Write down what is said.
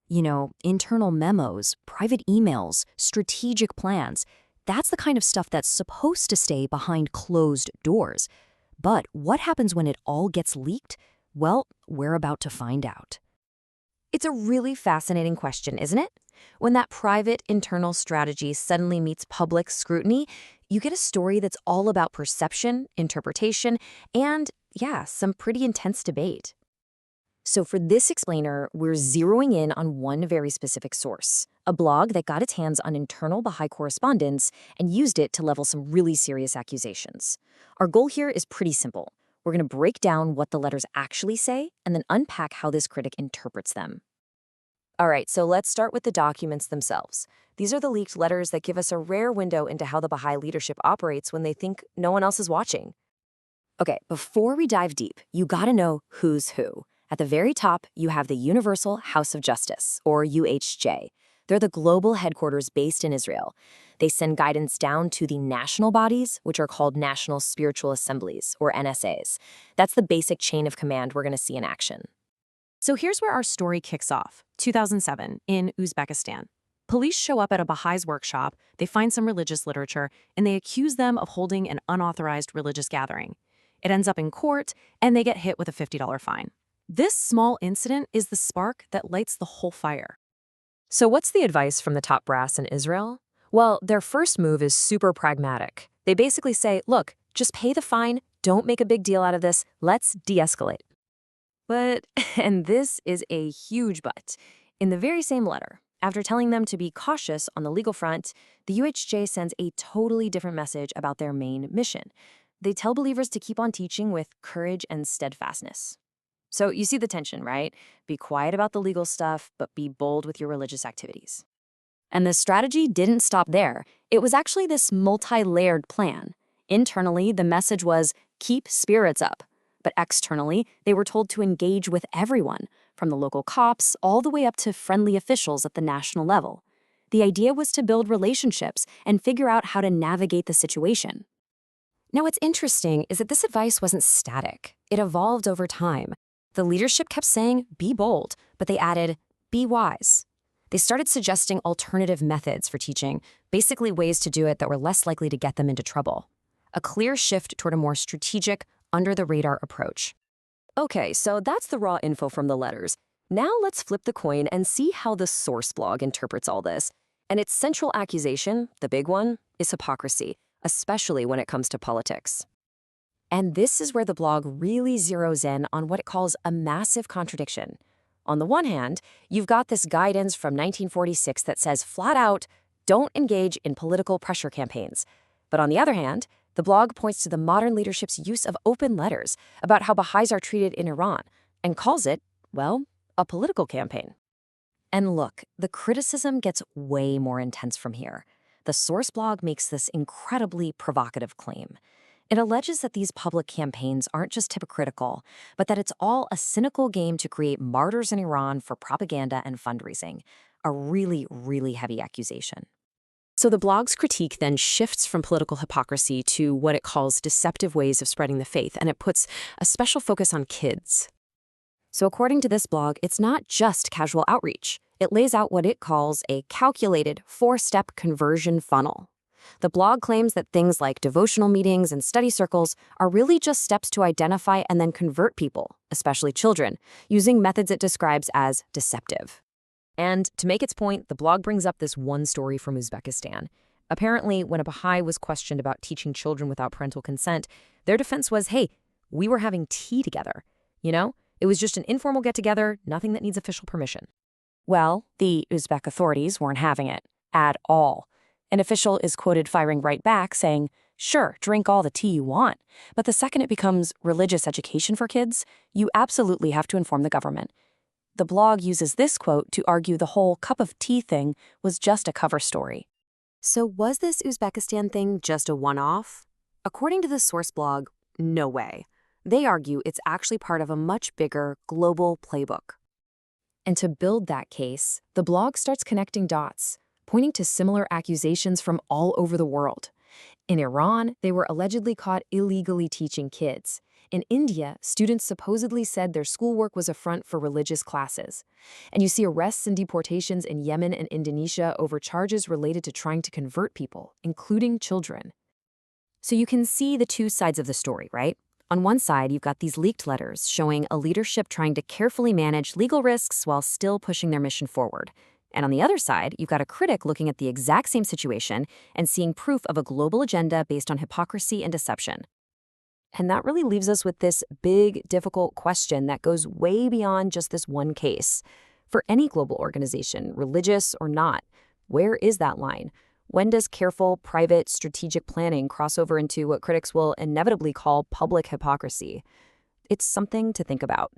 Internal memos, private emails, strategic plans. That's the kind of stuff that's supposed to stay behind closed doors. But what happens when it all gets leaked? Well, we're about to find out. It's a really fascinating question, isn't it? When that private internal strategy suddenly meets public scrutiny, you get a story that's all about perception, interpretation, and, yeah, some pretty intense debate. So for this explainer, we're zeroing in on one very specific source, a blog that got its hands on internal Bahá'í correspondence and used it to level some really serious accusations. Our goal here is pretty simple. We're going to break down what the letters actually say and then unpack how this critic interprets them. All right, so let's start with the documents themselves. These are the leaked letters that give us a rare window into how the Bahá'í leadership operates when they think no one else is watching. Okay, before we dive deep, you gotta know who's who. At the very top, you have the Universal House of Justice, or UHJ. They're the global headquarters based in Israel. They send guidance down to the national bodies, which are called National Spiritual Assemblies, or NSAs. That's the basic chain of command we're gonna see in action. So here's where our story kicks off, 2007, in Uzbekistan. Police show up at a Baha'is workshop, they find some religious literature, and they accuse them of holding an unauthorized religious gathering. It ends up in court, and they get hit with a $50 fine. This small incident is the spark that lights the whole fire. So what's the advice from the top brass in Israel? Well, their first move is super pragmatic. They basically say, look, just pay the fine, don't make a big deal out of this, let's de-escalate. But, and this is a huge but, in the very same letter, after telling them to be cautious on the legal front, the UHJ sends a totally different message about their main mission. They tell believers to keep on teaching with courage and steadfastness. So you see the tension, right? Be quiet about the legal stuff, but be bold with your religious activities. And the strategy didn't stop there. It was actually this multi-layered plan. Internally, the message was, keep spirits up. But externally, they were told to engage with everyone, from the local cops all the way up to friendly officials at the national level. The idea was to build relationships and figure out how to navigate the situation. Now, what's interesting is that this advice wasn't static. It evolved over time. The leadership kept saying, be bold, but they added, be wise. They started suggesting alternative methods for teaching, basically ways to do it that were less likely to get them into trouble. A clear shift toward a more strategic, under-the-radar approach. Okay, so that's the raw info from the letters. Now let's flip the coin and see how the source blog interprets all this. And its central accusation, the big one, is hypocrisy, especially when it comes to politics. And this is where the blog really zeroes in on what it calls a massive contradiction. On the one hand, you've got this guidance from 1946 that says flat out, don't engage in political pressure campaigns. But on the other hand, the blog points to the modern leadership's use of open letters about how Baha'is are treated in Iran and calls it, well, a political campaign. And look, the criticism gets way more intense from here. The source blog makes this incredibly provocative claim. It alleges that these public campaigns aren't just hypocritical, but that it's all a cynical game to create martyrs in Iran for propaganda and fundraising. A really, really heavy accusation. So the blog's critique then shifts from political hypocrisy to what it calls deceptive ways of spreading the faith, and it puts a special focus on kids. So according to this blog, it's not just casual outreach. It lays out what it calls a calculated four-step conversion funnel. The blog claims that things like devotional meetings and study circles are really just steps to identify and then convert people, especially children, using methods it describes as deceptive. And to make its point, the blog brings up this one story from Uzbekistan. Apparently, when a Baha'i was questioned about teaching children without parental consent, their defense was, hey, we were having tea together. It was just an informal get-together, nothing that needs official permission. Well, the Uzbek authorities weren't having it at all. An official is quoted firing right back, saying, sure, drink all the tea you want, but the second it becomes religious education for kids, you absolutely have to inform the government. The blog uses this quote to argue the whole cup of tea thing was just a cover story. So was this Uzbekistan thing just a one-off? According to the source blog, no way. They argue it's actually part of a much bigger global playbook. And to build that case, the blog starts connecting dots, pointing to similar accusations from all over the world. In Iran, they were allegedly caught illegally teaching kids. In India, students supposedly said their schoolwork was a front for religious classes. And you see arrests and deportations in Yemen and Indonesia over charges related to trying to convert people, including children. So you can see the two sides of the story, right? On one side, you've got these leaked letters showing a leadership trying to carefully manage legal risks while still pushing their mission forward. And on the other side, you've got a critic looking at the exact same situation and seeing proof of a global agenda based on hypocrisy and deception. And that really leaves us with this big, difficult question that goes way beyond just this one case. For any global organization, religious or not, where is that line? When does careful, private, strategic planning cross over into what critics will inevitably call public hypocrisy? It's something to think about.